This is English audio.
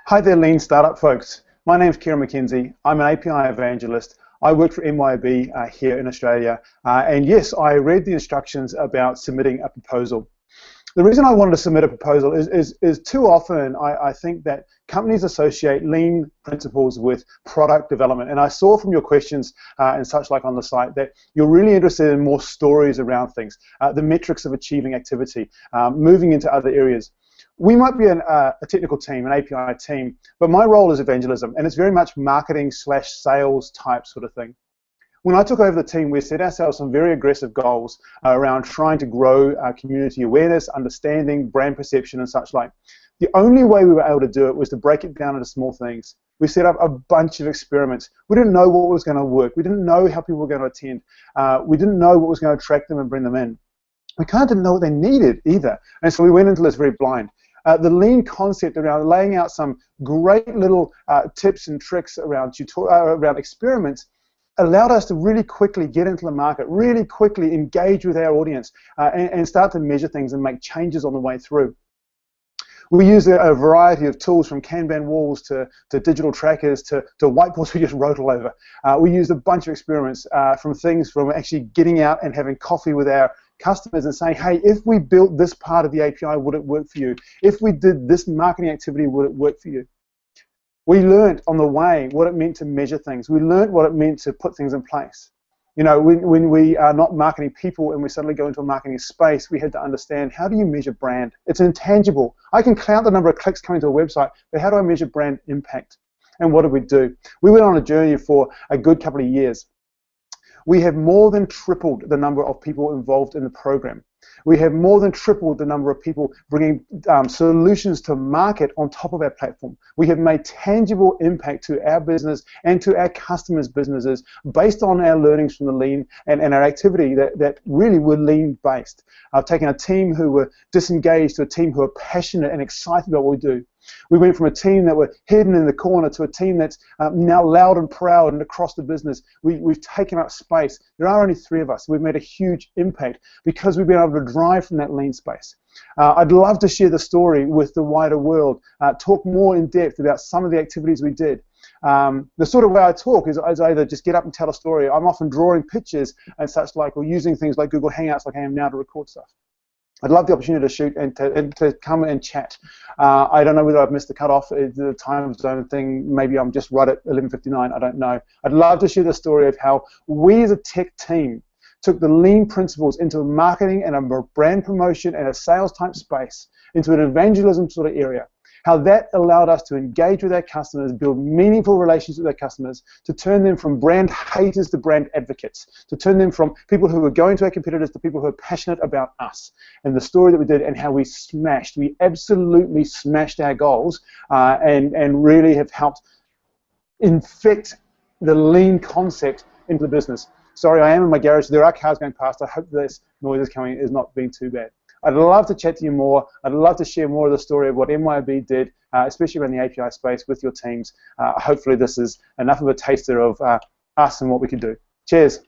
Hi there, Lean Startup folks. My name's Kieran McKenzie. I'm an API evangelist. I work for MYOB here in Australia. And yes, I read the instructions about submitting a proposal. The reason I wanted to submit a proposal is too often I think that companies associate lean principles with product development. And I saw from your questions and such like on the site that you're really interested in more stories around things, the metrics of achieving activity, moving into other areas. We might be a technical team, an API team, but my role is evangelism, and it's very much marketing/sales type sort of thing. When I took over the team, we set ourselves some very aggressive goals around trying to grow community awareness, understanding, brand perception, and such like. The only way we were able to do it was to break it down into small things. We set up a bunch of experiments. We didn't know what was going to work. We didn't know how people were going to attend. We didn't know what was going to attract them and bring them in. We kind of didn't know what they needed either, and so we went into this very blind. The lean concept around laying out some great little tips and tricks around experiments allowed us to really quickly get into the market, really quickly engage with our audience, and start to measure things and make changes on the way through. We use a variety of tools, from Kanban walls to digital trackers to whiteboards we just wrote all over. We used a bunch of experiments from actually getting out and having coffee with our customers and saying, hey, if we built this part of the API, would it work for you? If we did this marketing activity, would it work for you? We learned on the way what it meant to measure things. We learned what it meant to put things in place. You know, when we are not marketing people and we suddenly go into a marketing space, we had to understand, how do you measure brand? It's intangible. I can count the number of clicks coming to a website, but how do I measure brand impact? And what did we do? We went on a journey for a good couple of years. We have more than tripled the number of people involved in the program. We have more than tripled the number of people bringing solutions to market on top of our platform. We have made tangible impact to our business and to our customers' businesses based on our learnings from the lean and our activity that really were lean based. I've taken a team who were disengaged to a team who are passionate and excited about what we do. We went from a team that were hidden in the corner to a team that's now loud and proud and across the business. We've taken up space. There are only 3 of us. We've made a huge impact because we've been able to drive from that lean space. I'd love to share the story with the wider world, talk more in depth about some of the activities we did. The sort of way I talk is either just get up and tell a story. I'm often drawing pictures and such like, or using things like Google Hangouts like I am now to record stuff. I'd love the opportunity to shoot and to come and chat. I don't know whether I've missed the cutoff, the time zone thing. Maybe I'm just right at 11:59. I don't know. I'd love to share the story of how we as a tech team took the lean principles into a marketing and a brand promotion and a sales type space, into an evangelism sort of area. How that allowed us to engage with our customers, build meaningful relationships with our customers, to turn them from brand haters to brand advocates, to turn them from people who are going to our competitors to people who are passionate about us. And the story that we did and how we absolutely smashed our goals and really have helped infect the lean concept into the business. Sorry, I am in my garage. There are cars going past. I hope this noise is coming is not being too bad. I'd love to chat to you more. I'd love to share more of the story of what MYOB did, especially around the API space with your teams. Hopefully this is enough of a taster of us and what we can do. Cheers.